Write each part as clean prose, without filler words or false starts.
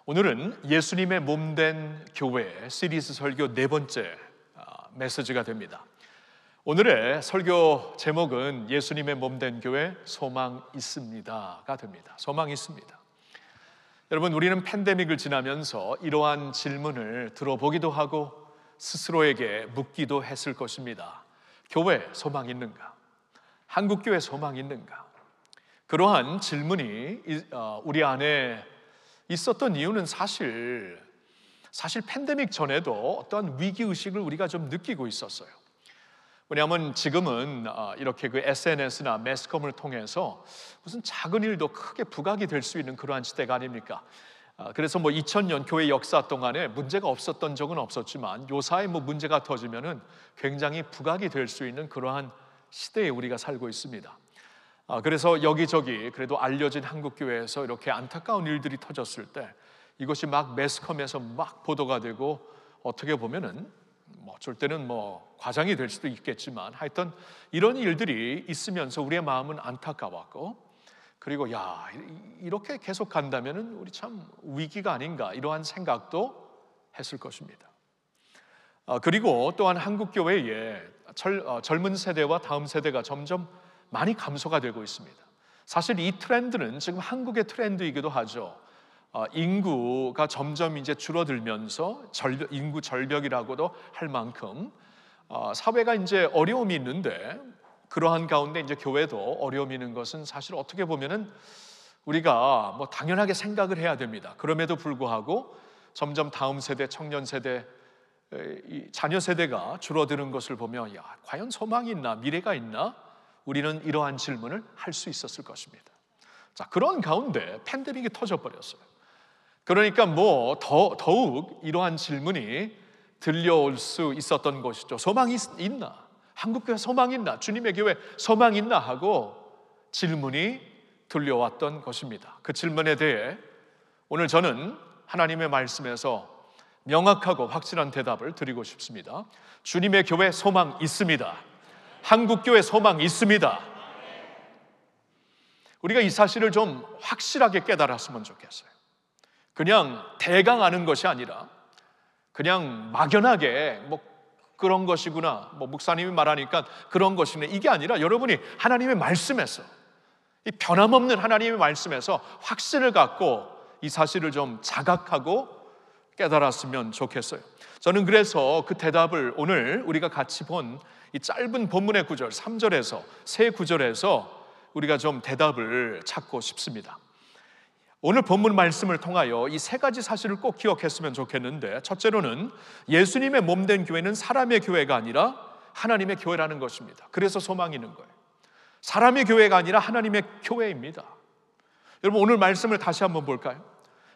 오늘은 예수님의 몸된 교회 시리즈 설교 네 번째 메시지가 됩니다. 오늘의 설교 제목은 예수님의 몸된 교회 소망 있습니다가 됩니다. 소망 있습니다. 여러분, 우리는 팬데믹을 지나면서 이러한 질문을 들어보기도 하고 스스로에게 묻기도 했을 것입니다. 교회 소망 있는가? 한국교회 소망 있는가? 그러한 질문이 우리 안에 있었던 이유는 사실 팬데믹 전에도 어떠한 위기의식을 우리가 좀 느끼고 있었어요. 왜냐하면 지금은 이렇게 그 SNS나 매스컴을 통해서 무슨 작은 일도 크게 부각이 될 수 있는 그러한 시대가 아닙니까? 그래서 2000년 교회 역사 동안에 문제가 없었던 적은 없었지만 요사이 문제가 터지면은 굉장히 부각이 될 수 있는 그러한 시대에 우리가 살고 있습니다. 그래서 여기저기 그래도 알려진 한국교회에서 이렇게 안타까운 일들이 터졌을 때 이것이 막 매스컴에서 막 보도가 되고 어떻게 보면은 어쩔 때는 과장이 될 수도 있겠지만 하여튼 이런 일들이 있으면서 우리의 마음은 안타까웠고, 그리고 이렇게 계속 간다면은 우리 참 위기가 아닌가 이러한 생각도 했을 것입니다. 그리고 또한 한국교회에 젊은 세대와 다음 세대가 점점 많이 감소가 되고 있습니다. 사실 이 트렌드는 지금 한국의 트렌드이기도 하죠. 인구가 점점 이제 줄어들면서 인구 절벽이라고도 할 만큼 사회가 이제 어려움이 있는데, 그러한 가운데 이제 교회도 어려움이 있는 것은 사실 어떻게 보면은 우리가 당연하게 생각을 해야 됩니다. 그럼에도 불구하고 점점 다음 세대, 청년 세대, 자녀 세대가 줄어드는 것을 보면 과연 소망이 있나, 미래가 있나? 우리는 이러한 질문을 할 수 있었을 것입니다. 자, 그런 가운데 팬데믹이 터져버렸어요. 그러니까 더욱 이러한 질문이 들려올 수 있었던 것이죠. 소망이 있나? 한국교회 소망이 있나? 주님의 교회 소망이 있나? 하고 질문이 들려왔던 것입니다. 그 질문에 대해 오늘 저는 하나님의 말씀에서 명확하고 확실한 대답을 드리고 싶습니다. 주님의 교회 소망 있습니다. 한국교회 소망 있습니다. 우리가 이 사실을 좀 확실하게 깨달았으면 좋겠어요. 그냥 대강 아는 것이 아니라 그냥 막연하게 그런 것이구나, 목사님이 말하니까 그런 것이네, 이게 아니라 여러분이 하나님의 말씀에서, 이 변함없는 하나님의 말씀에서 확신을 갖고 이 사실을 좀 자각하고 깨달았으면 좋겠어요. 저는 그래서 그 대답을 오늘 우리가 같이 본 이 짧은 본문의 구절 3절에서 세 구절에서 우리가 좀 대답을 찾고 싶습니다. 오늘 본문 말씀을 통하여 이 세 가지 사실을 꼭 기억했으면 좋겠는데, 첫째로는 예수님의 몸된 교회는 사람의 교회가 아니라 하나님의 교회라는 것입니다. 그래서 소망이 있는 거예요. 사람의 교회가 아니라 하나님의 교회입니다. 여러분, 오늘 말씀을 다시 한번 볼까요?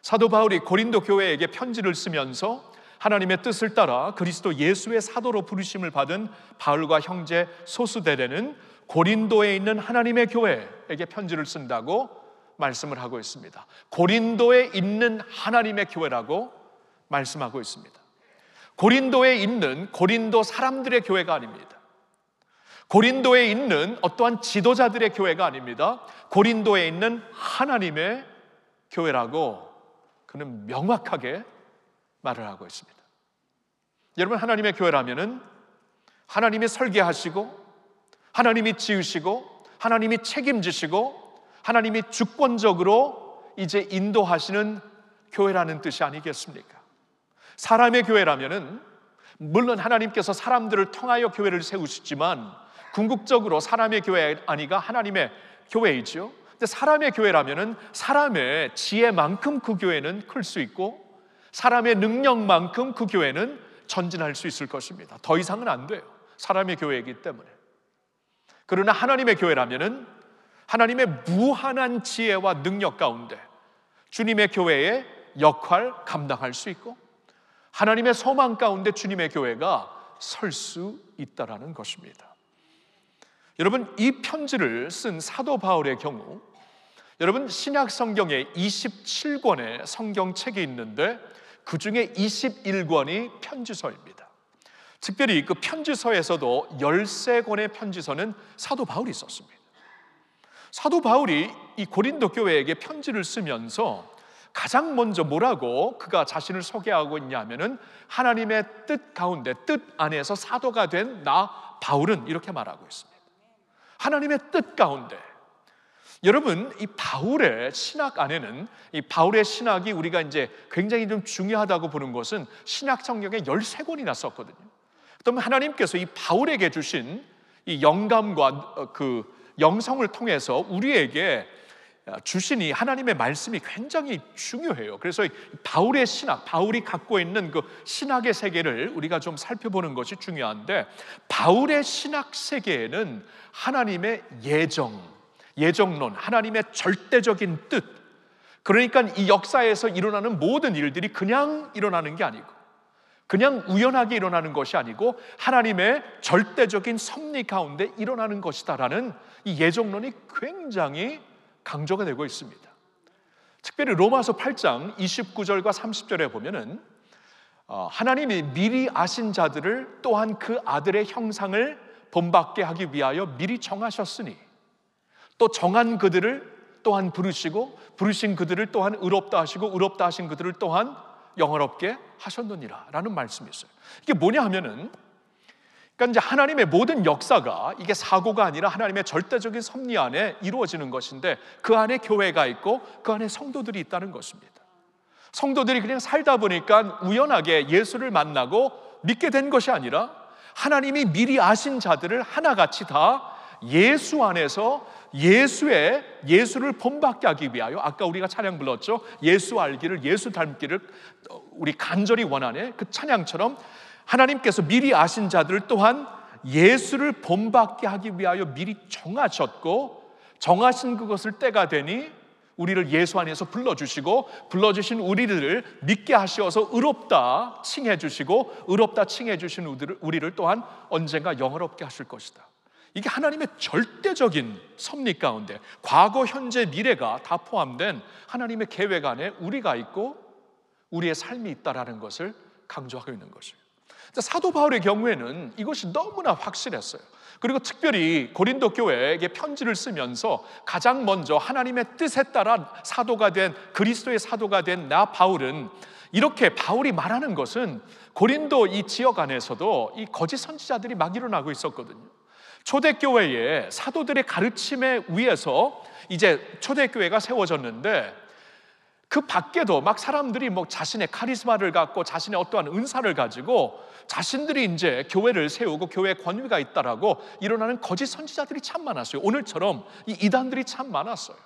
사도 바울이 고린도 교회에게 편지를 쓰면서 하나님의 뜻을 따라 그리스도 예수의 사도로 부르심을 받은 바울과 형제 소수대레는 고린도에 있는 하나님의 교회에게 편지를 쓴다고 말씀을 하고 있습니다. 고린도에 있는 하나님의 교회라고 말씀하고 있습니다. 고린도에 있는 고린도 사람들의 교회가 아닙니다. 고린도에 있는 어떠한 지도자들의 교회가 아닙니다. 고린도에 있는 하나님의 교회라고 그는 명확하게 말을 하고 있습니다. 여러분, 하나님의 교회라면은 하나님이 설계하시고 하나님이 지으시고 하나님이 책임지시고 하나님이 주권적으로 이제 인도하시는 교회라는 뜻이 아니겠습니까? 사람의 교회라면은 물론 하나님께서 사람들을 통하여 교회를 세우시지만 궁극적으로 사람의 교회 아니가 하나님의 교회이죠. 근데 사람의 교회라면은 사람의 지혜만큼 그 교회는 클 수 있고 사람의 능력만큼 그 교회는 전진할 수 있을 것입니다. 더 이상은 안 돼요. 사람의 교회이기 때문에. 그러나 하나님의 교회라면은 하나님의 무한한 지혜와 능력 가운데 주님의 교회의 역할 감당할 수 있고 하나님의 소망 가운데 주님의 교회가 설 수 있다라는 것입니다. 여러분, 이 편지를 쓴 사도 바울의 경우, 여러분, 신약 성경에 27권의 성경책이 있는데 그 중에 21권이 편지서입니다. 특별히 그 편지서에서도 13권의 편지서는 사도 바울이 썼습니다. 사도 바울이 이 고린도 교회에게 편지를 쓰면서 가장 먼저 뭐라고 그가 자신을 소개하고 있냐면은 하나님의 뜻 가운데, 뜻 안에서 사도가 된 나 바울은 이렇게 말하고 있습니다. 하나님의 뜻 가운데. 여러분, 이 바울의 신학 안에는, 이 바울의 신학이 우리가 이제 굉장히 좀 중요하다고 보는 것은 신약 성경에 13권이나 썼거든요. 그러면 하나님께서 이 바울에게 주신 이 영감과 그 영성을 통해서 우리에게 주신 이 하나님의 말씀이 굉장히 중요해요. 그래서 바울의 신학, 바울이 갖고 있는 그 신학의 세계를 우리가 좀 살펴보는 것이 중요한데, 바울의 신학 세계에는 하나님의 예정론, 하나님의 절대적인 뜻, 그러니까 이 역사에서 일어나는 모든 일들이 그냥 일어나는 게 아니고, 그냥 우연하게 일어나는 것이 아니고 하나님의 절대적인 섭리 가운데 일어나는 것이다라는 이 예정론이 굉장히 강조가 되고 있습니다. 특별히 로마서 8장 29절과 30절에 보면은 하나님이 미리 아신 자들을 또한 그 아들의 형상을 본받게 하기 위하여 미리 정하셨으니 또 정한 그들을 또한 부르시고 부르신 그들을 또한 의롭다 하시고 의롭다 하신 그들을 또한 영화롭게 하셨느니라 라는 말씀이 있어요. 이게 뭐냐 하면은, 그러니까 이제 하나님의 모든 역사가 이게 사고가 아니라 하나님의 절대적인 섭리 안에 이루어지는 것인데, 그 안에 교회가 있고 그 안에 성도들이 있다는 것입니다. 성도들이 그냥 살다 보니까 우연하게 예수를 만나고 믿게 된 것이 아니라 하나님이 미리 아신 자들을 하나같이 다 예수 안에서 예수를 본받게 하기 위하여, 아까 우리가 찬양 불렀죠. 예수 알기를, 예수 닮기를 우리 간절히 원하네. 그 찬양처럼 하나님께서 미리 아신 자들 또한 예수를 본받게 하기 위하여 미리 정하셨고, 정하신 그것을 때가 되니 우리를 예수 안에서 불러주시고, 불러주신 우리를 믿게 하시어서 의롭다 칭해 주시고, 의롭다 칭해 주신 우리를 또한 언젠가 영화롭게 하실 것이다. 이게 하나님의 절대적인 섭리 가운데 과거, 현재, 미래가 다 포함된 하나님의 계획 안에 우리가 있고 우리의 삶이 있다라는 것을 강조하고 있는 것이에요. 사도 바울의 경우에는 이것이 너무나 확실했어요. 그리고 특별히 고린도 교회에게 편지를 쓰면서 가장 먼저 하나님의 뜻에 따라 사도가 된, 그리스도의 사도가 된 나 바울은, 이렇게 바울이 말하는 것은 고린도 이 지역 안에서도 이 거짓 선지자들이 막 일어나고 있었거든요. 초대교회에 사도들의 가르침에 의해서 이제 초대교회가 세워졌는데, 그 밖에도 막 사람들이 뭐 자신의 카리스마를 갖고 자신의 어떠한 은사를 가지고 자신들이 이제 교회를 세우고 교회에 권위가 있다라고 일어나는 거짓 선지자들이 참 많았어요. 오늘처럼 이 이단들이 참 많았어요.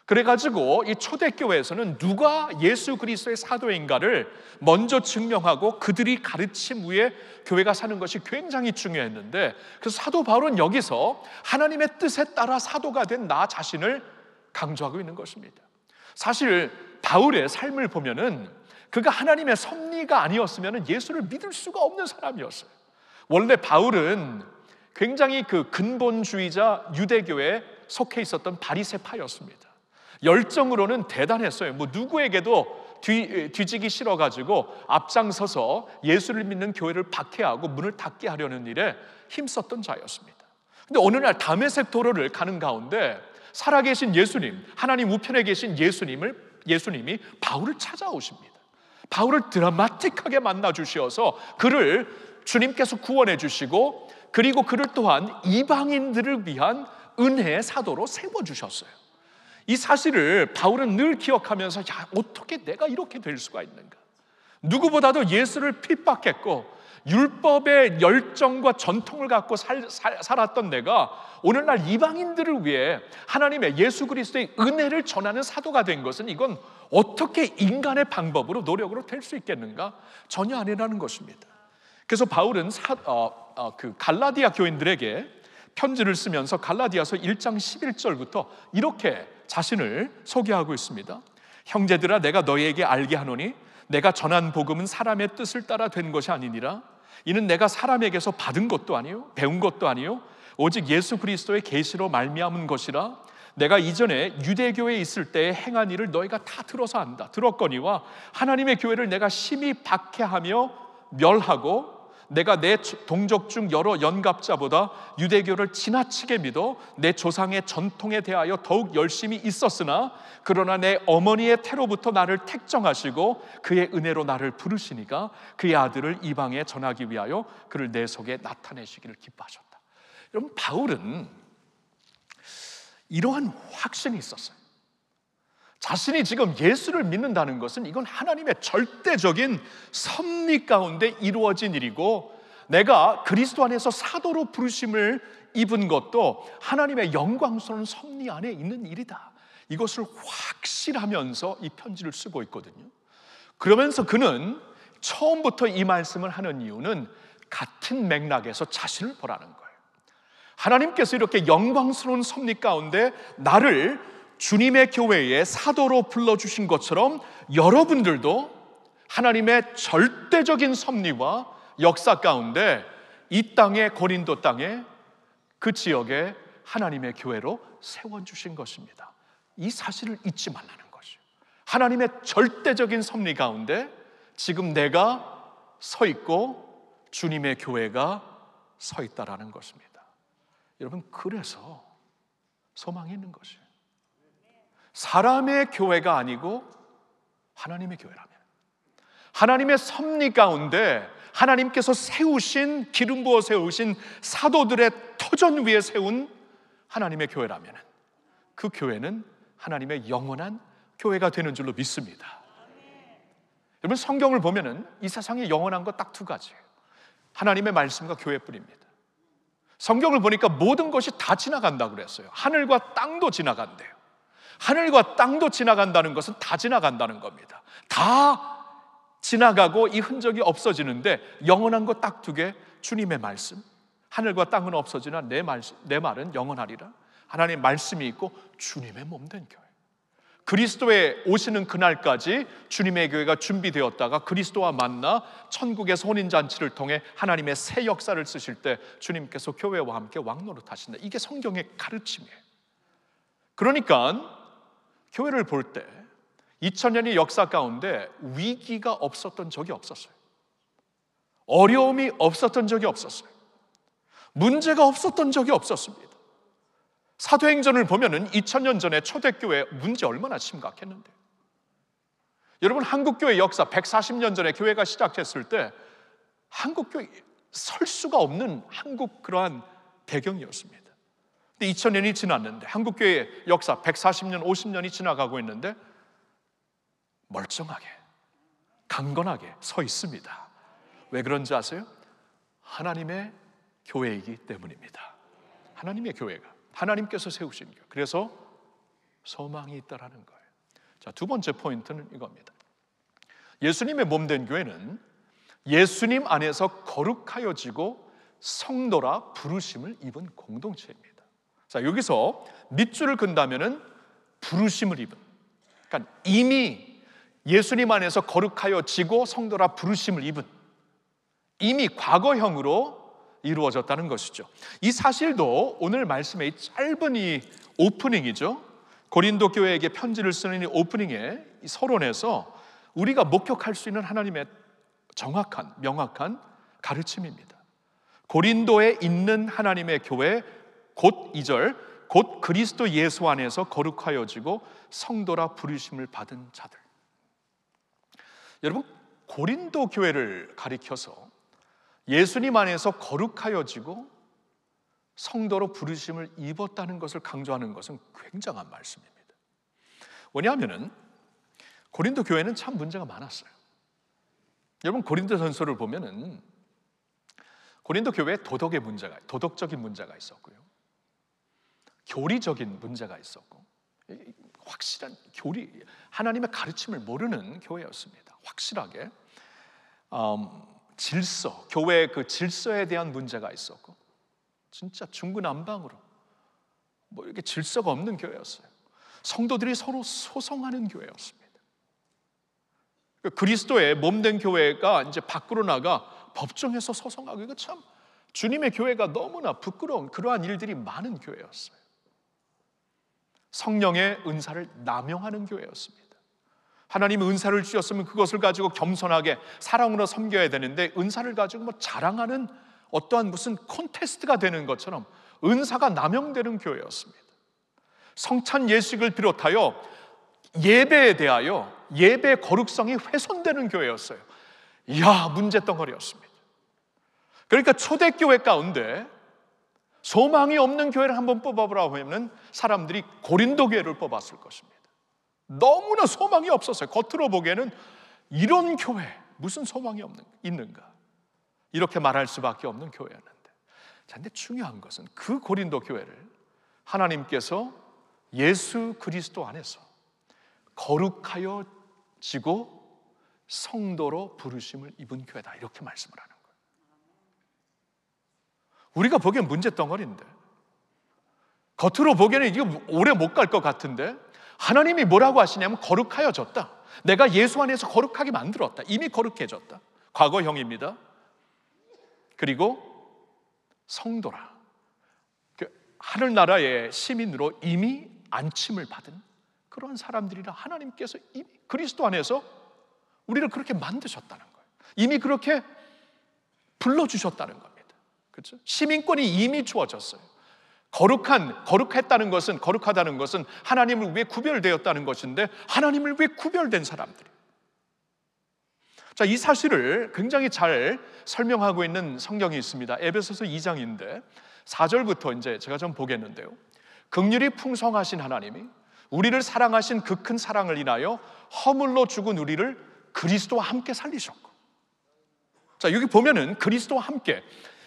그래가지고 이 초대교회에서는 누가 예수 그리스도의 사도인가를 먼저 증명하고 그들이 가르침 위에 교회가 사는 것이 굉장히 중요했는데, 그래서 사도 바울은 여기서 하나님의 뜻에 따라 사도가 된 나 자신을 강조하고 있는 것입니다. 사실 바울의 삶을 보면은 그가 하나님의 섭리가 아니었으면 예수를 믿을 수가 없는 사람이었어요. 원래 바울은 굉장히 그 근본주의자 유대교에 속해 있었던 바리새파였습니다. 열정으로는 대단했어요. 뭐 누구에게도 뒤지기 싫어가지고 앞장서서 예수를 믿는 교회를 박해하고 문을 닫게 하려는 일에 힘썼던 자였습니다. 근데 어느 날 다메섹 도로를 가는 가운데 살아계신 예수님, 하나님 우편에 계신 예수님이 바울을 찾아오십니다. 바울을 드라마틱하게 만나 주셔서 그를 주님께서 구원해 주시고, 그리고 그를 또한 이방인들을 위한 은혜의 사도로 세워주셨어요. 이 사실을 바울은 늘 기억하면서, 야, 어떻게 내가 이렇게 될 수가 있는가? 누구보다도 예수를 핍박했고 율법의 열정과 전통을 갖고 살았던 내가 오늘날 이방인들을 위해 하나님의 예수 그리스도의 은혜를 전하는 사도가 된 것은, 이건 어떻게 인간의 방법으로 노력으로 될 수 있겠는가? 전혀 아니라는 것입니다. 그래서 바울은 그 갈라디아 교인들에게 편지를 쓰면서 갈라디아서 1장 11절부터 이렇게 자신을 소개하고 있습니다. 형제들아, 내가 너희에게 알게 하노니 내가 전한 복음은 사람의 뜻을 따라 된 것이 아니니라. 이는 내가 사람에게서 받은 것도 아니요 배운 것도 아니요 오직 예수 그리스도의 계시로 말미암은 것이라. 내가 이전에 유대교에 있을 때에 행한 일을 너희가 다 들어서 안다. 들었거니와 하나님의 교회를 내가 심히 박해하며 멸하고 내가 내 동족 중 여러 연갑자보다 유대교를 지나치게 믿어 내 조상의 전통에 대하여 더욱 열심히 있었으나 그러나 내 어머니의 태로부터 나를 택정하시고 그의 은혜로 나를 부르시니까 그의 아들을 이방에 전하기 위하여 그를 내 속에 나타내시기를 기뻐하셨다. 여러분, 바울은 이러한 확신이 있었어요. 자신이 지금 예수를 믿는다는 것은 이건 하나님의 절대적인 섭리 가운데 이루어진 일이고, 내가 그리스도 안에서 사도로 부르심을 입은 것도 하나님의 영광스러운 섭리 안에 있는 일이다. 이것을 확실하면서 이 편지를 쓰고 있거든요. 그러면서 그는 처음부터 이 말씀을 하는 이유는 같은 맥락에서 자신을 보라는 거예요. 하나님께서 이렇게 영광스러운 섭리 가운데 나를 주님의 교회에 사도로 불러주신 것처럼 여러분들도 하나님의 절대적인 섭리와 역사 가운데 이 땅에, 고린도 땅에, 그 지역에 하나님의 교회로 세워주신 것입니다. 이 사실을 잊지 말라는 것이에요. 하나님의 절대적인 섭리 가운데 지금 내가 서 있고 주님의 교회가 서 있다라는 것입니다. 여러분, 그래서 소망이 있는 것이에요. 사람의 교회가 아니고 하나님의 교회라면, 하나님의 섭리 가운데 하나님께서 세우신, 기름 부어 세우신 사도들의 터전 위에 세운 하나님의 교회라면 그 교회는 하나님의 영원한 교회가 되는 줄로 믿습니다. 여러분, 성경을 보면은 이 세상에 영원한 것 딱 두 가지예요. 하나님의 말씀과 교회뿐입니다. 성경을 보니까 모든 것이 다 지나간다고 그랬어요. 하늘과 땅도 지나간대요. 하늘과 땅도 지나간다는 것은 다 지나간다는 겁니다. 다 지나가고 이 흔적이 없어지는데 영원한 것 딱 두 개, 주님의 말씀. 하늘과 땅은 없어지나 내 말은 영원하리라. 하나님의 말씀이 있고 주님의 몸된 교회. 그리스도에 오시는 그날까지 주님의 교회가 준비되었다가 그리스도와 만나 천국에서 혼인잔치를 통해 하나님의 새 역사를 쓰실 때 주님께서 교회와 함께 왕노릇하신다. 이게 성경의 가르침이에요. 그러니까 교회를 볼 때 2000년의 역사 가운데 위기가 없었던 적이 없었어요. 어려움이 없었던 적이 없었어요. 문제가 없었던 적이 없었습니다. 사도행전을 보면은 2000년 전에 초대교회 문제 얼마나 심각했는데, 여러분, 한국교회 역사 140년 전에 교회가 시작했을 때 한국교회 설 수가 없는 한국 그러한 배경이었습니다. 근데 2000년이 지났는데 한국교회 역사 140년, 50년이 지나가고 있는데 멀쩡하게, 강건하게 서 있습니다. 왜 그런지 아세요? 하나님의 교회이기 때문입니다. 하나님의 교회가, 하나님께서 세우신 교회. 그래서 소망이 있다라는 거예요. 자, 두 번째 포인트는 이겁니다. 예수님의 몸된 교회는 예수님 안에서 거룩하여지고 성도라 부르심을 입은 공동체입니다. 자, 여기서 밑줄을 그은다면은 부르심을 입은, 그러니까 이미 예수님 안에서 거룩하여지고 성도라 부르심을 입은, 이미 과거형으로 이루어졌다는 것이죠. 이 사실도 오늘 말씀의 짧은 이 오프닝이죠. 고린도 교회에게 편지를 쓰는 이 오프닝의 이 서론에서 우리가 목격할 수 있는 하나님의 정확한, 명확한 가르침입니다. 고린도에 있는 하나님의 교회, 곧 2절, 곧 그리스도 예수 안에서 거룩하여지고 성도라 부르심을 받은 자들. 여러분, 고린도 교회를 가리켜서 예수님 안에서 거룩하여지고 성도로 부르심을 입었다는 것을 강조하는 것은 굉장한 말씀입니다. 왜냐하면 고린도 교회는 참 문제가 많았어요. 여러분, 고린도 전서를 보면은 고린도 교회에 도덕적인 문제가 있었고요, 교리적인 문제가 있었고, 확실한 교리, 하나님의 가르침을 모르는 교회였습니다. 확실하게 질서, 교회의 그 질서에 대한 문제가 있었고, 진짜 중구난방으로 이렇게 질서가 없는 교회였어요. 성도들이 서로 소송하는 교회였습니다. 그리스도의 몸된 교회가 이제 밖으로 나가 법정에서 소송하고, 이거 참 주님의 교회가 너무나 부끄러운 그러한 일들이 많은 교회였어요. 성령의 은사를 남용하는 교회였습니다. 하나님이 은사를 주셨으면 그것을 가지고 겸손하게 사랑으로 섬겨야 되는데, 은사를 가지고 뭐 자랑하는 어떠한 무슨 콘테스트가 되는 것처럼 은사가 남용되는 교회였습니다. 성찬 예식을 비롯하여 예배에 대하여 예배 거룩성이 훼손되는 교회였어요. 이야, 문제덩어리였습니다. 그러니까 초대교회 가운데 소망이 없는 교회를 한번 뽑아보라고 하면 사람들이 고린도 교회를 뽑았을 것입니다. 너무나 소망이 없었어요. 겉으로 보기에는 이런 교회 무슨 소망이 있는가, 이렇게 말할 수밖에 없는 교회였는데, 자, 근데 중요한 것은 그 고린도 교회를 하나님께서 예수 그리스도 안에서 거룩하여 지고 성도로 부르심을 입은 교회다, 이렇게 말씀을 하는 거예요. 우리가 보기엔 문제덩어리인데, 겉으로 보기에는 이게 오래 못 갈 것 같은데, 하나님이 뭐라고 하시냐면 거룩하여졌다, 내가 예수 안에서 거룩하게 만들었다, 이미 거룩해졌다, 과거형입니다. 그리고 성도라, 하늘나라의 시민으로 이미 안침을 받은 그런 사람들이라 하나님께서 이미 그리스도 안에서 우리를 그렇게 만드셨다는 거예요. 이미 그렇게 불러주셨다는 겁니다. 그렇죠? 시민권이 이미 주어졌어요. 거룩하다는 것은 하나님을 위해 구별되었다는 것인데, 하나님을 위해 구별된 사람들이. 자, 이 사실을 굉장히 잘 설명하고 있는 성경이 있습니다. 에베소서 2장인데 4절부터 이제 제가 좀 보겠는데요. 긍휼이 풍성하신 하나님이 우리를 사랑하신 그 큰 사랑을 인하여 허물로 죽은 우리를 그리스도와 함께 살리셨고. 자, 여기 보면은 그리스도와 함께,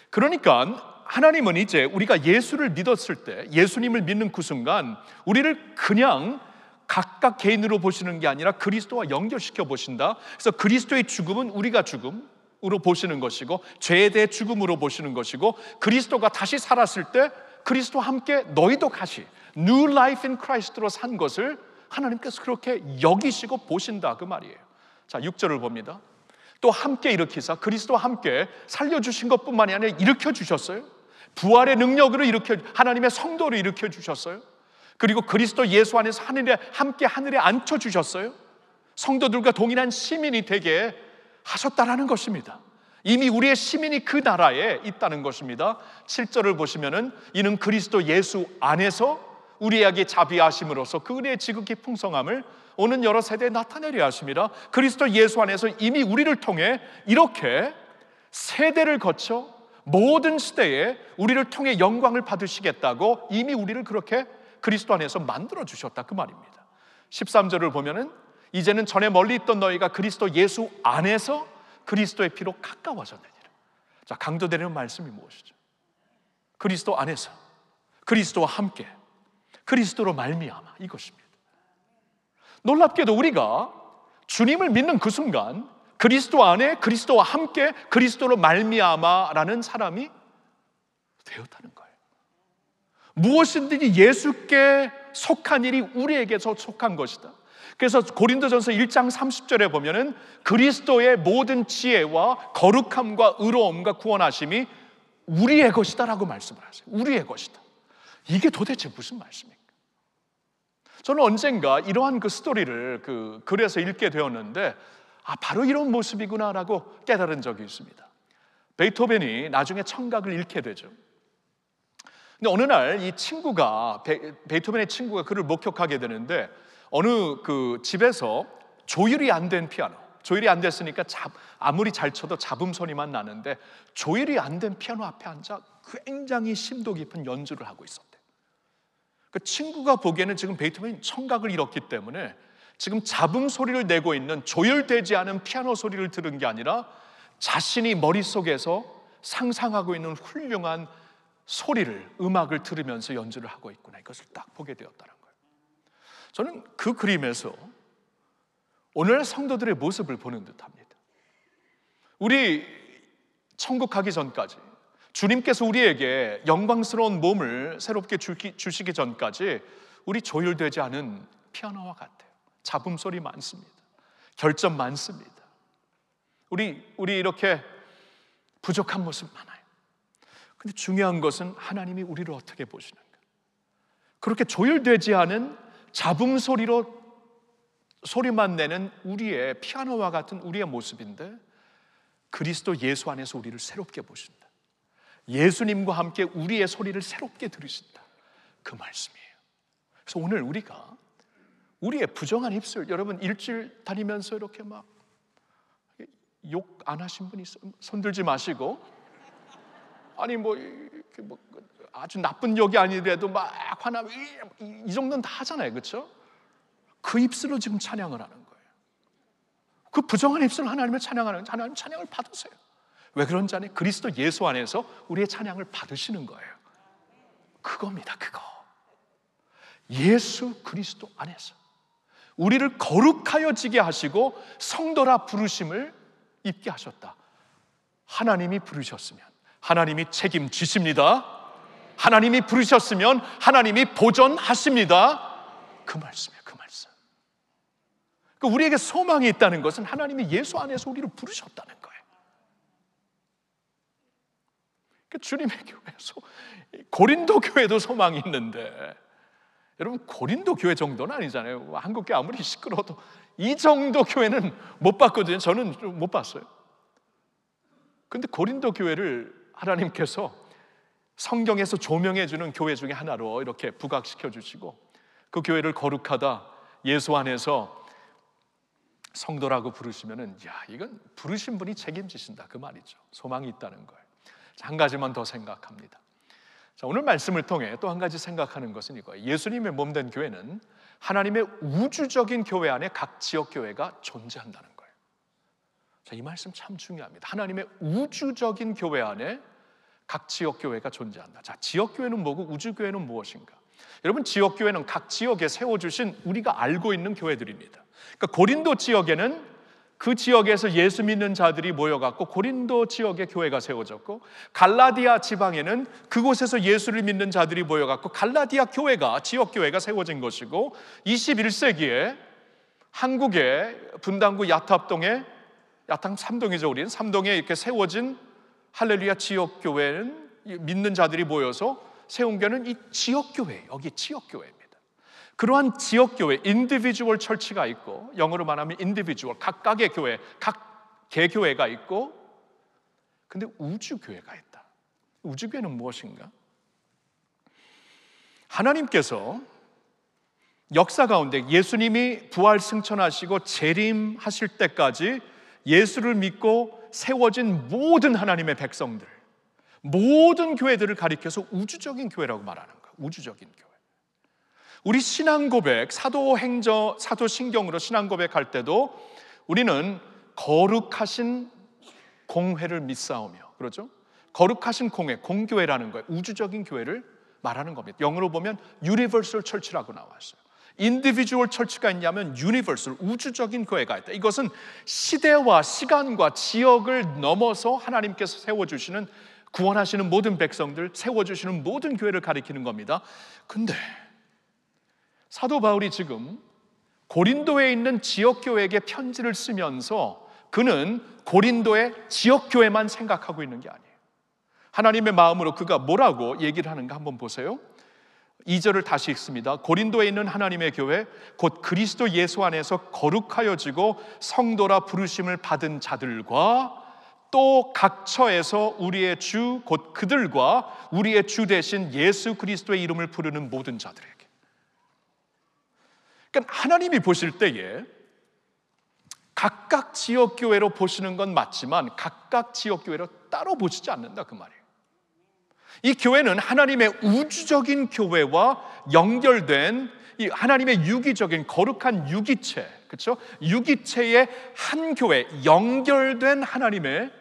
그러니까 하나님은 이제 우리가 예수를 믿었을 때, 예수님을 믿는 그 순간 우리를 그냥 각각 개인으로 보시는 게 아니라 그리스도와 연결시켜 보신다. 그래서 그리스도의 죽음은 우리가 죽음으로 보시는 것이고, 죄에 대해 죽음으로 보시는 것이고, 그리스도가 다시 살았을 때 그리스도와 함께 너희도 다시 New Life in Christ로 산 것을 하나님께서 그렇게 여기시고 보신다, 그 말이에요. 자, 6절을 봅니다. 또 함께 일으키사 그리스도와 함께 살려주신 것뿐만이 아니라 일으켜주셨어요. 부활의 능력으로 하나님의 성도를 일으켜주셨어요. 그리고 그리스도 예수 안에서 함께 하늘에 앉혀주셨어요. 성도들과 동일한 시민이 되게 하셨다라는 것입니다. 이미 우리의 시민이 그 나라에 있다는 것입니다. 7절을 보시면은 이는 그리스도 예수 안에서 우리에게 자비하심으로써 그 은혜의 지극히 풍성함을 오는 여러 세대에 나타내려 하십니다. 그리스도 예수 안에서 이미 우리를 통해 이렇게 세대를 거쳐 모든 시대에 우리를 통해 영광을 받으시겠다고 이미 우리를 그렇게 그리스도 안에서 만들어 주셨다, 그 말입니다. 13절을 보면은 이제는 전에 멀리 있던 너희가 그리스도 예수 안에서 그리스도의 피로 가까워졌느니라. 자, 강조되는 말씀이 무엇이죠? 그리스도 안에서, 그리스도와 함께, 그리스도로 말미암아, 이것입니다. 놀랍게도 우리가 주님을 믿는 그 순간 그리스도 안에, 그리스도와 함께, 그리스도로 말미암아라는 사람이 되었다는 거예요. 무엇이든지 예수께 속한 일이 우리에게서 속한 것이다. 그래서 고린도전서 1장 30절에 보면은 그리스도의 모든 지혜와 거룩함과 의로움과 구원하심이 우리의 것이다라고 말씀을 하세요. 우리의 것이다. 이게 도대체 무슨 말씀입니까? 저는 언젠가 이러한 그 스토리를 그 글에서 읽게 되었는데, 바로 이런 모습이구나라고 깨달은 적이 있습니다. 베토벤이 나중에 청각을 잃게 되죠. 근데 어느 날 이 친구가, 베토벤의 친구가 그를 목격하게 되는데, 어느 그 집에서 조율이 안 된 피아노, 조율이 안 됐으니까 아무리 잘 쳐도 잡음 소리만 나는데, 조율이 안 된 피아노 앞에 앉아 굉장히 심도 깊은 연주를 하고 있었대요. 그 친구가 보기에는 지금 베토벤이 청각을 잃었기 때문에 지금 잡음 소리를 내고 있는 조율되지 않은 피아노 소리를 들은 게 아니라 자신이 머릿속에서 상상하고 있는 훌륭한 소리를, 음악을 들으면서 연주를 하고 있구나, 이것을 딱 보게 되었다는 거예요. 저는 그 그림에서 오늘날 성도들의 모습을 보는 듯합니다. 우리 천국 가기 전까지, 주님께서 우리에게 영광스러운 몸을 새롭게 주시기 전까지 우리 조율되지 않은 피아노와 같아요. 잡음 소리 많습니다. 결점 많습니다. 우리 이렇게 부족한 모습 많아요. 근데 중요한 것은 하나님이 우리를 어떻게 보시는가. 그렇게 조율되지 않은 잡음 소리로 소리만 내는 우리의 피아노와 같은 우리의 모습인데 그리스도 예수 안에서 우리를 새롭게 보신다. 예수님과 함께 우리의 소리를 새롭게 들으신다. 그 말씀이에요. 그래서 오늘 우리가 우리의 부정한 입술, 여러분 일주일 다니면서 이렇게 막 욕 안 하신 분 있어요? 손 들지 마시고. 아니 뭐 아주 나쁜 욕이 아니더라도 막 화나면 이 정도는 다 하잖아요, 그렇죠? 그 입술로 지금 찬양을 하는 거예요. 그 부정한 입술로 하나님을 찬양하는, 하나님 찬양을 받으세요. 왜 그런지 아니? 그리스도 예수 안에서 우리의 찬양을 받으시는 거예요. 그겁니다, 그거. 예수 그리스도 안에서 우리를 거룩하여지게 하시고 성도라 부르심을 입게 하셨다. 하나님이 부르셨으면 하나님이 책임지십니다. 하나님이 부르셨으면 하나님이 보존하십니다. 그 말씀이에요, 그 말씀. 그러니까 우리에게 소망이 있다는 것은 하나님이 예수 안에서 우리를 부르셨다는 거예요. 그러니까 주님의 교회에서 고린도 교회도 소망이 있는데, 여러분 고린도 교회 정도는 아니잖아요. 한국 교회 아무리 시끄러워도 이 정도 교회는 못 봤거든요. 저는 못 봤어요. 근데 고린도 교회를 하나님께서 성경에서 조명해 주는 교회 중에 하나로 이렇게 부각시켜 주시고 그 교회를 거룩하다, 예수 안에서 성도라고 부르시면은, 야, 이건 부르신 분이 책임지신다, 그 말이죠. 소망이 있다는 거예요. 자, 한 가지만 더 생각합니다. 자, 오늘 말씀을 통해 또 한 가지 생각하는 것은 이거예요. 예수님의 몸된 교회는 하나님의 우주적인 교회 안에 각 지역 교회가 존재한다는 거예요. 자, 이 말씀 참 중요합니다. 하나님의 우주적인 교회 안에 각 지역 교회가 존재한다. 자, 지역 교회는 뭐고 우주 교회는 무엇인가? 여러분, 지역 교회는 각 지역에 세워주신 우리가 알고 있는 교회들입니다. 그러니까 고린도 지역에는 그 지역에서 예수 믿는 자들이 모여갖고 고린도 지역의 교회가 세워졌고, 갈라디아 지방에는 그곳에서 예수를 믿는 자들이 모여갖고 갈라디아 교회가, 지역 교회가 세워진 것이고, 21세기에 한국의 분당구 야탑동에, 야탑 3동이죠, 우리는 3동에 이렇게 세워진 할렐루야 지역 교회는 믿는 자들이 모여서 세운 교회는 이 지역 교회, 여기 지역 교회입니다. 그러한 지역교회, 인디비주얼 철치가 있고, 영어로 말하면 인디비주얼, 각각의 교회, 각 개교회가 있고, 근데 우주교회가 있다. 우주교회는 무엇인가? 하나님께서 역사 가운데 예수님이 부활 승천하시고 재림하실 때까지 예수를 믿고 세워진 모든 하나님의 백성들, 모든 교회들을 가리켜서 우주적인 교회라고 말하는 거예요. 우주적인 교회. 우리 신앙 고백, 사도신경으로 신앙 고백할 때도 우리는 거룩하신 공회를 믿사오며, 그렇죠? 거룩하신 공회, 공교회라는 거예요. 우주적인 교회를 말하는 겁니다. 영어로 보면 Universal Church라고 나왔어요. 인디비주얼 철치가 있냐면 유니버설, 우주적인 교회가 있다. 이것은 시대와 시간과 지역을 넘어서 하나님께서 세워주시는, 구원하시는 모든 백성들, 세워주시는 모든 교회를 가리키는 겁니다. 근데 사도 바울이 지금 고린도에 있는 지역교회에게 편지를 쓰면서 그는 고린도의 지역교회만 생각하고 있는 게 아니에요. 하나님의 마음으로 그가 뭐라고 얘기를 하는가 한번 보세요. 2절을 다시 읽습니다. 고린도에 있는 하나님의 교회, 곧 그리스도 예수 안에서 거룩하여지고 성도라 부르심을 받은 자들과 또 각 처에서 우리의 주 곧 그들과 우리의 주 대신 예수 그리스도의 이름을 부르는 모든 자들에게. 그러니까 하나님이 보실 때에 각각 지역교회로 보시는 건 맞지만 각각 지역교회로 따로 보시지 않는다, 그 말이에요. 이 교회는 하나님의 우주적인 교회와 연결된 이 하나님의 유기적인 거룩한 유기체, 그렇죠? 유기체의 한 교회, 연결된 하나님의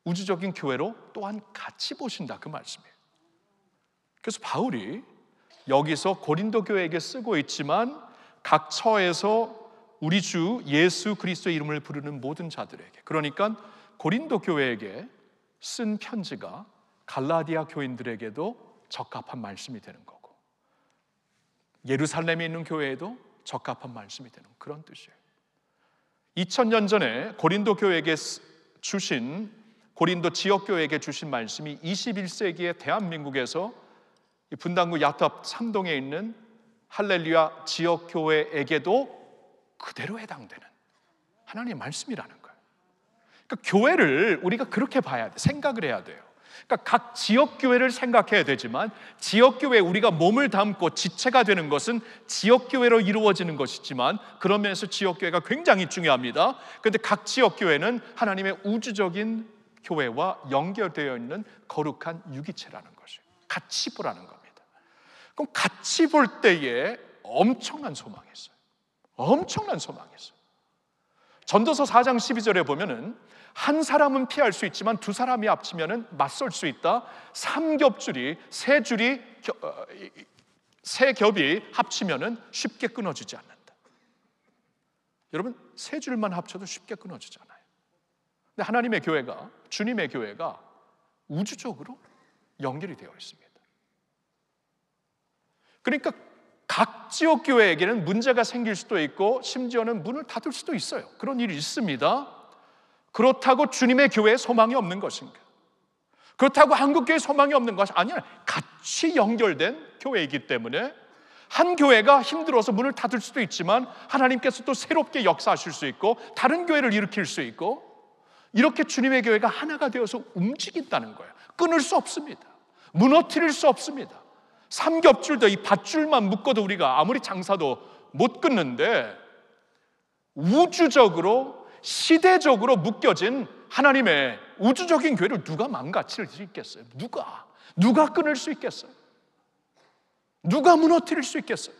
우주적인 교회로 또한 같이 보신다, 그 말씀이에요. 그래서 바울이 여기서 고린도 교회에게 쓰고 있지만 각 처에서 우리 주 예수 그리스도의 이름을 부르는 모든 자들에게, 그러니까 고린도 교회에게 쓴 편지가 갈라디아 교인들에게도 적합한 말씀이 되는 거고, 예루살렘에 있는 교회에도 적합한 말씀이 되는 그런 뜻이에요. 2000년 전에 고린도 교회에게 주신, 고린도 지역교회에게 주신 말씀이 21세기의 대한민국에서 분당구 야탑 3동에 있는 할렐루야 지역교회에게도 그대로 해당되는 하나님의 말씀이라는 거예요. 그러니까 교회를 우리가 그렇게 봐야 돼, 생각을 해야 돼요. 그러니까 각 지역교회를 생각해야 되지만 지역교회에 우리가 몸을 담고 지체가 되는 것은 지역교회로 이루어지는 것이지만 그런 면에서 지역교회가 굉장히 중요합니다. 그런데 각 지역교회는 하나님의 우주적인 교회와 연결되어 있는 거룩한 유기체라는 것이에요. 같이 보라는 겁니다. 그럼 같이 볼 때에 엄청난 소망이 있어요. 엄청난 소망이 있어요. 전도서 4장 12절에 보면은 한 사람은 피할 수 있지만 두 사람이 합치면은 맞설 수 있다. 세 겹이 합치면은 쉽게 끊어지지 않는다. 여러분, 세 줄만 합쳐도 쉽게 끊어지잖아요. 근데 하나님의 교회가, 주님의 교회가 우주적으로 연결이 되어 있습니다. 그러니까 각 지역 교회에게는 문제가 생길 수도 있고 심지어는 문을 닫을 수도 있어요. 그런 일이 있습니다. 그렇다고 주님의 교회에 소망이 없는 것인가? 그렇다고 한국교회에 소망이 없는 것이 아니라 같이 연결된 교회이기 때문에 한 교회가 힘들어서 문을 닫을 수도 있지만 하나님께서 또 새롭게 역사하실 수 있고 다른 교회를 일으킬 수 있고 이렇게 주님의 교회가 하나가 되어서 움직인다는 거예요. 끊을 수 없습니다. 무너뜨릴 수 없습니다. 삼겹줄도 이 밧줄만 묶어도 우리가 아무리 장사도 못 끊는데 우주적으로 시대적으로 묶여진 하나님의 우주적인 교회를 누가 망가뜨릴 수 있겠어요? 누가 끊을 수 있겠어요? 누가 무너뜨릴 수 있겠어요?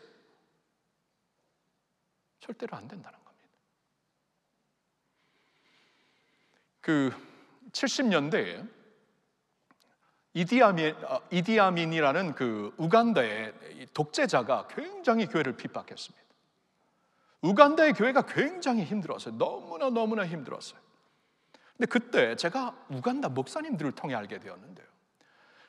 절대로 안 된다는 겁니다. 그 70년대에 이디아민이라는 그 우간다의 독재자가 굉장히 교회를 핍박했습니다. 우간다의 교회가 굉장히 힘들었어요. 너무나 힘들었어요. 근데 그때 제가 우간다 목사님들을 통해 알게 되었는데요.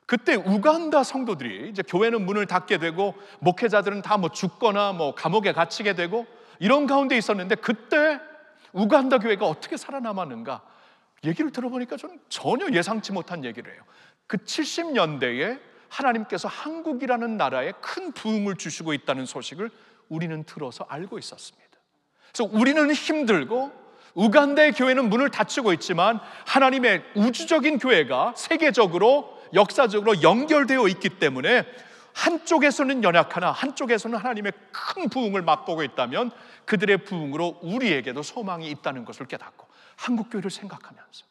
그때 우간다 성도들이 이제 교회는 문을 닫게 되고 목회자들은 다 뭐 죽거나 뭐 감옥에 갇히게 되고 이런 가운데 있었는데 그때 우간다 교회가 어떻게 살아남았는가 얘기를 들어보니까 저는 전혀 예상치 못한 얘기를 해요. 그 70년대에 하나님께서 한국이라는 나라에 큰 부흥을 주시고 있다는 소식을 우리는 들어서 알고 있었습니다. 그래서 우리는 힘들고 우간다의 교회는 문을 닫히고 있지만 하나님의 우주적인 교회가 세계적으로 역사적으로 연결되어 있기 때문에 한쪽에서는 연약하나 한쪽에서는 하나님의 큰 부흥을 맛보고 있다면 그들의 부흥으로 우리에게도 소망이 있다는 것을 깨닫고 한국교회를 생각하면서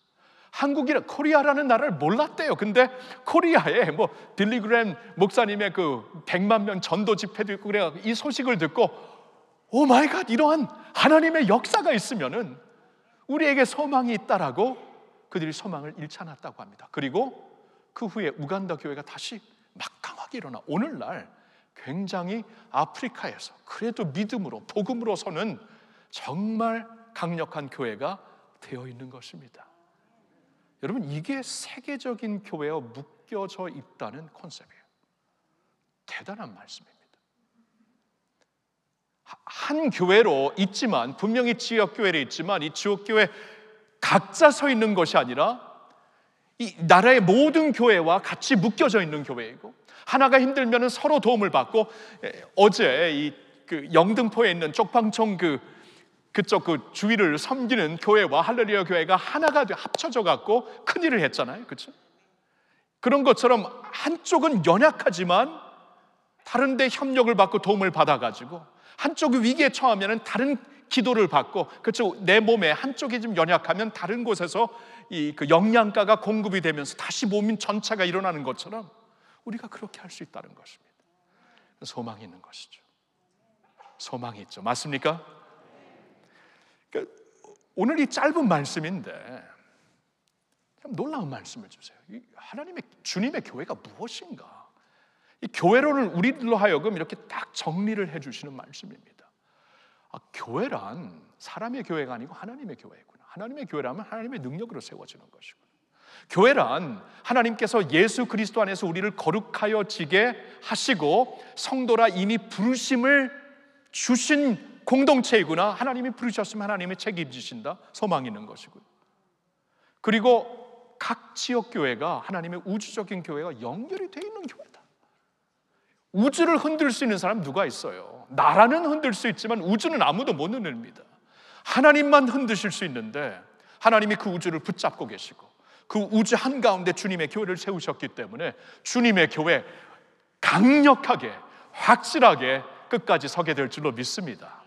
코리아라는 나라를 몰랐대요. 근데 코리아에 뭐 빌리그램 목사님의 그 100만 명 전도 집회도 있고 그래 이 소식을 듣고 오 마이 갓 이러한 하나님의 역사가 있으면은 우리에게 소망이 있다라고 그들이 소망을 잃지 않았다고 합니다. 그리고 그 후에 우간다 교회가 다시 막강하게 일어나 오늘날 굉장히 아프리카에서 그래도 믿음으로 복음으로 서는 정말 강력한 교회가 되어 있는 것입니다. 여러분 이게 세계적인 교회와 묶여져 있다는 컨셉이에요. 대단한 말씀입니다. 한 교회로 있지만 분명히 지역교회에 있지만 이 지역교회 각자 서 있는 것이 아니라 이 나라의 모든 교회와 같이 묶여져 있는 교회이고 하나가 힘들면 서로 도움을 받고 어제 그 영등포에 있는 쪽방촌 그쪽 그 주위를 섬기는 교회와 할렐루야 교회가 하나가 합쳐져 갖고 큰 일을 했잖아요. 그렇죠? 그런 것처럼 한쪽은 연약하지만 다른 데 협력을 받고 도움을 받아 가지고 한쪽이 위기에 처하면 다른 기도를 받고 그렇죠. 내 몸에 한쪽이 좀 연약하면 다른 곳에서 그 영양가가 공급이 되면서 다시 몸인 전체가 일어나는 것처럼 우리가 그렇게 할 수 있다는 것입니다. 소망이 있는 것이죠. 소망이 있죠. 맞습니까? 그러니까 오늘 이 짧은 말씀인데 참 놀라운 말씀을 주세요. 하나님의 주님의 교회가 무엇인가? 이 교회론을 우리들로 하여금 이렇게 딱 정리를 해주시는 말씀입니다. 교회란 사람의 교회가 아니고 하나님의 교회구나. 하나님의 교회라면 하나님의 능력으로 세워지는 것이구나. 교회란 하나님께서 예수 그리스도 안에서 우리를 거룩하여 지게 하시고 성도라 이미 부르심을 주신 공동체이구나. 하나님이 부르셨으면 하나님이 책임지신다. 소망이 있는 것이고요. 그리고 각 지역 교회가 하나님의 우주적인 교회가 연결이 되어 있는 교회다. 우주를 흔들 수 있는 사람 누가 있어요? 나라는 흔들 수 있지만 우주는 아무도 못 흔듭니다. 하나님만 흔드실 수 있는데 하나님이 그 우주를 붙잡고 계시고 그 우주 한가운데 주님의 교회를 세우셨기 때문에 주님의 교회 강력하게 확실하게 끝까지 서게 될 줄로 믿습니다.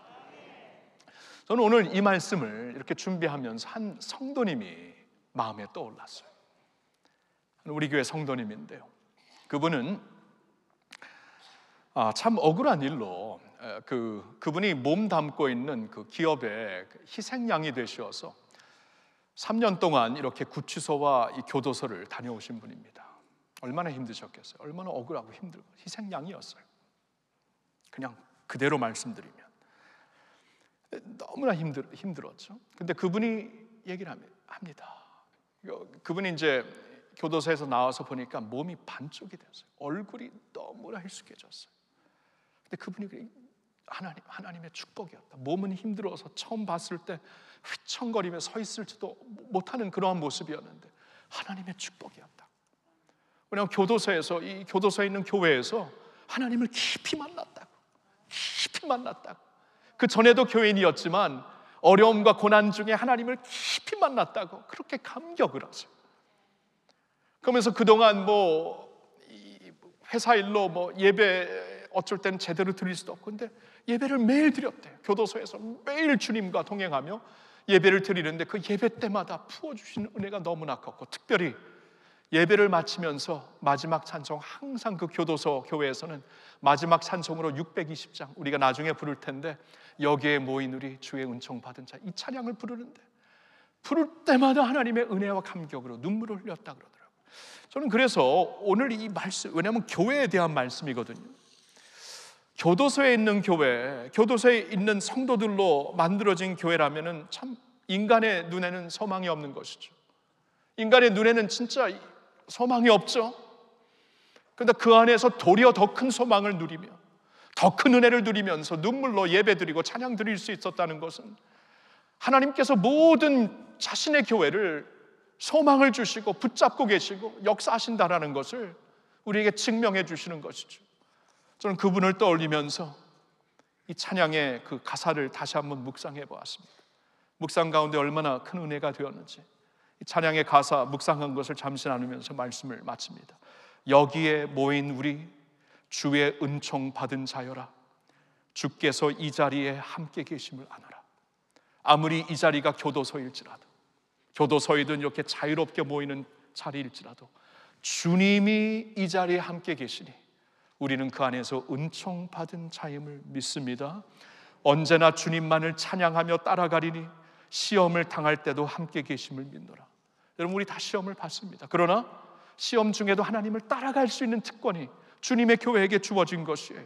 저는 오늘 이 말씀을 이렇게 준비하면서 한 성도님이 마음에 떠올랐어요. 우리 교회 성도님인데요, 그분은 참 억울한 일로 그분이 몸 담고 있는 그 기업의 희생양이 되셔서 3년 동안 이렇게 구치소와 이 교도소를 다녀오신 분입니다. 얼마나 힘드셨겠어요? 얼마나 억울하고 힘들고 희생양이었어요. 그냥 그대로 말씀드리면 너무나 힘들었죠. 근데 그분이 얘기를 합니다. 그분이 이제 교도소에서 나와서 보니까 몸이 반쪽이 됐어요. 얼굴이 너무나 hir숙해졌어요. 근데 그분이 하나님의 축복이었다. 몸은 힘들어서 처음 봤을 때 휘청거리며 서 있을지도 못하는 그러한 모습이었는데 하나님의 축복이었다. 왜냐하면 이 교도소에 있는 교회에서 하나님을 깊이 만났다고. 그 전에도 교인이었지만 어려움과 고난 중에 하나님을 깊이 만났다고 그렇게 감격을 하세요. 그러면서 그동안 회사 일로 예배 어쩔 때는 제대로 드릴 수도 없고 근데 예배를 매일 드렸대요. 교도소에서 매일 주님과 동행하며 예배를 드리는데 그 예배 때마다 부어주시는 은혜가 너무나 컸고, 특별히 예배를 마치면서 마지막 찬송, 항상 그 교도소 교회에서는 마지막 찬송으로 620장 우리가 나중에 부를 텐데 여기에 모인 우리 주의 은총 받은 자, 이 찬양을 부르는데 부를 때마다 하나님의 은혜와 감격으로 눈물을 흘렸다 그러더라고요. 저는 그래서 오늘 이 말씀, 왜냐하면 교회에 대한 말씀이거든요. 교도소에 있는 교회, 교도소에 있는 성도들로 만들어진 교회라면은 참 인간의 눈에는 소망이 없는 것이죠. 인간의 눈에는 진짜 소망이 없죠. 그런데 그 안에서 도리어 더 큰 소망을 누리며 더 큰 은혜를 누리면서 눈물로 예배드리고 찬양 드릴 수 있었다는 것은 하나님께서 모든 자신의 교회를 소망을 주시고 붙잡고 계시고 역사하신다라는 것을 우리에게 증명해 주시는 것이죠. 저는 그분을 떠올리면서 이 찬양의 그 가사를 다시 한번 묵상해 보았습니다. 묵상 가운데 얼마나 큰 은혜가 되었는지 이 찬양의 가사 묵상한 것을 잠시 나누면서 말씀을 마칩니다. 여기에 모인 우리 주의 은총 받은 자여라. 주께서 이 자리에 함께 계심을 아노라. 아무리 이 자리가 교도소일지라도, 교도소이든 이렇게 자유롭게 모이는 자리일지라도 주님이 이 자리에 함께 계시니 우리는 그 안에서 은총 받은 자임을 믿습니다. 언제나 주님만을 찬양하며 따라가리니 시험을 당할 때도 함께 계심을 믿노라. 여러분, 우리 다 시험을 받습니다. 그러나 시험 중에도 하나님을 따라갈 수 있는 특권이 주님의 교회에게 주어진 것이에요.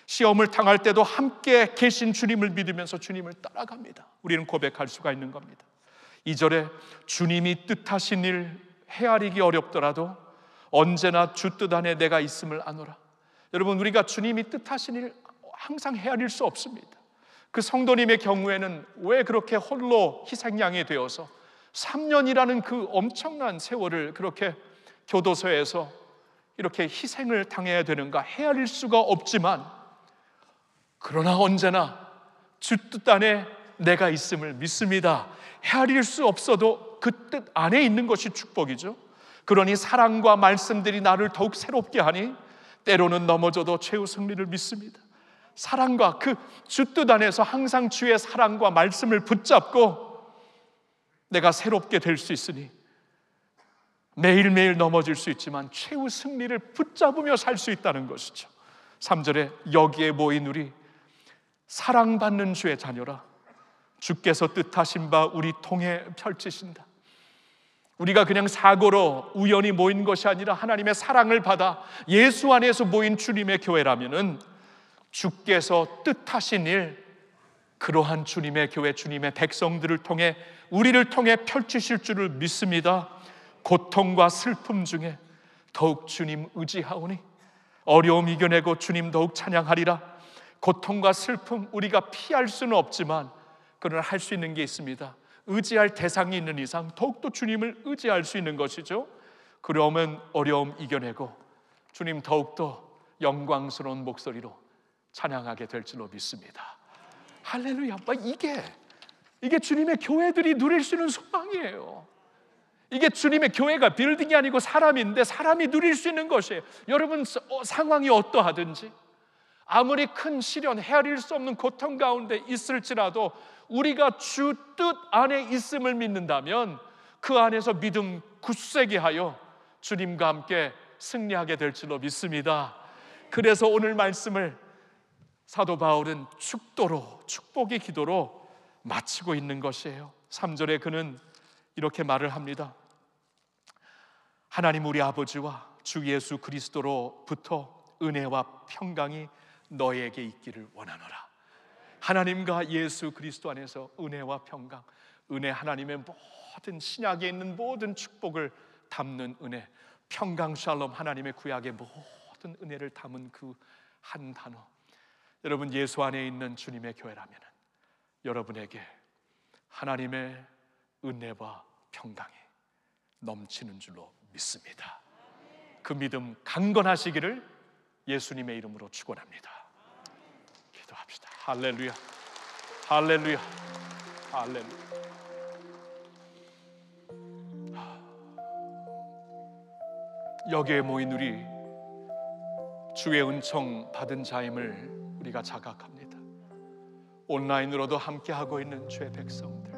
시험을 당할 때도 함께 계신 주님을 믿으면서 주님을 따라갑니다. 우리는 고백할 수가 있는 겁니다. 2절에 주님이 뜻하신 일 헤아리기 어렵더라도 언제나 주 뜻 안에 내가 있음을 아노라. 여러분, 우리가 주님이 뜻하신 일 항상 헤아릴 수 없습니다. 그 성도님의 경우에는 왜 그렇게 홀로 희생양이 되어서 3년이라는 그 엄청난 세월을 그렇게 교도소에서 이렇게 희생을 당해야 되는가 헤아릴 수가 없지만, 그러나 언제나 주 뜻 안에 내가 있음을 믿습니다. 헤아릴 수 없어도 그 뜻 안에 있는 것이 축복이죠. 그러니 사랑과 말씀들이 나를 더욱 새롭게 하니 때로는 넘어져도 최후 승리를 믿습니다. 사랑과 그 주 뜻 안에서 항상 주의 사랑과 말씀을 붙잡고 내가 새롭게 될 수 있으니 매일매일 넘어질 수 있지만 최후 승리를 붙잡으며 살 수 있다는 것이죠. 3절에 여기에 모인 우리 사랑받는 주의 자녀라. 주께서 뜻하신 바 우리 통해 펼치신다. 우리가 그냥 사고로 우연히 모인 것이 아니라 하나님의 사랑을 받아 예수 안에서 모인 주님의 교회라면은 주께서 뜻하신 일, 그러한 주님의 교회, 주님의 백성들을 통해 우리를 통해 펼치실 줄을 믿습니다. 고통과 슬픔 중에 더욱 주님 의지하오니 어려움 이겨내고 주님 더욱 찬양하리라. 고통과 슬픔 우리가 피할 수는 없지만 그러나 할 수 있는 게 있습니다. 의지할 대상이 있는 이상 더욱더 주님을 의지할 수 있는 것이죠. 그러면 어려움 이겨내고 주님 더욱더 영광스러운 목소리로 찬양하게 될 줄로 믿습니다. 할렐루야. 이게 주님의 교회들이 누릴 수 있는 소망이에요. 이게 주님의 교회가 빌딩이 아니고 사람인데 사람이 누릴 수 있는 것이에요. 여러분 상황이 어떠하든지, 아무리 큰 시련, 헤아릴 수 없는 고통 가운데 있을지라도 우리가 주 뜻 안에 있음을 믿는다면 그 안에서 믿음 굳세게 하여 주님과 함께 승리하게 될 줄로 믿습니다. 그래서 오늘 말씀을 사도 바울은 축복의 기도로 마치고 있는 것이에요. 3절에 그는 이렇게 말을 합니다. 하나님 우리 아버지와 주 예수 그리스도로부터 은혜와 평강이 너에게 있기를 원하노라. 하나님과 예수 그리스도 안에서 은혜와 평강, 은혜, 하나님의 모든 신약에 있는 모든 축복을 담는 은혜, 평강, 샬롬, 하나님의 구약의 모든 은혜를 담은 그 한 단어. 여러분 예수 안에 있는 주님의 교회라면 여러분에게 하나님의 은혜와 평강이 넘치는 줄로 믿습니다. 그 믿음 강건하시기를 예수님의 이름으로 축원합니다. 기도합시다. 할렐루야, 할렐루야, 할렐루야. 여기에 모인 우리 주의 은총 받은 자임을 우리가 자각합니다. 온라인으로도 함께하고 있는 주의 백성들,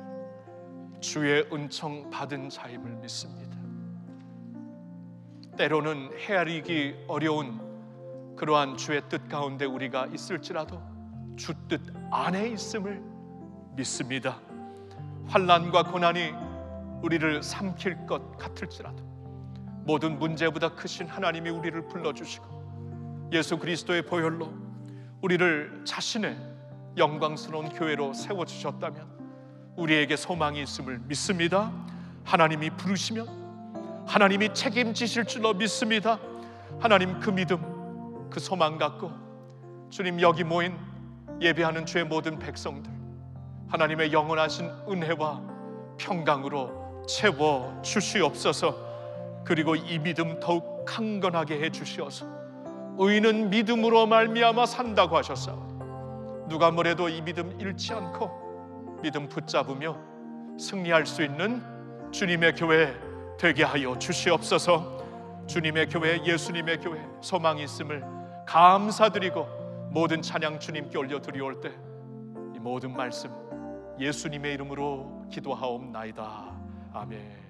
주의 은총 받은 자임을 믿습니다. 때로는 헤아리기 어려운 그러한 주의 뜻 가운데 우리가 있을지라도 주 뜻 안에 있음을 믿습니다. 환난과 고난이 우리를 삼킬 것 같을지라도 모든 문제보다 크신 하나님이 우리를 불러주시고 예수 그리스도의 보혈로 우리를 자신의 영광스러운 교회로 세워주셨다면 우리에게 소망이 있음을 믿습니다. 하나님이 부르시면 하나님이 책임지실 줄로 믿습니다. 하나님 그 믿음, 그 소망 갖고 주님 여기 모인 예배하는 주의 모든 백성들 하나님의 영원하신 은혜와 평강으로 채워 주시옵소서. 그리고 이 믿음 더욱 강건하게 해 주시어서 의인은 믿음으로 말미암아 산다고 하셨사오니 누가 뭐래도 이 믿음 잃지 않고 믿음 붙잡으며 승리할 수 있는 주님의 교회 되게 하여 주시옵소서. 주님의 교회, 예수님의 교회 소망이 있음을 감사드리고 모든 찬양 주님께 올려드리올 때 이 모든 말씀 예수님의 이름으로 기도하옵나이다. 아멘.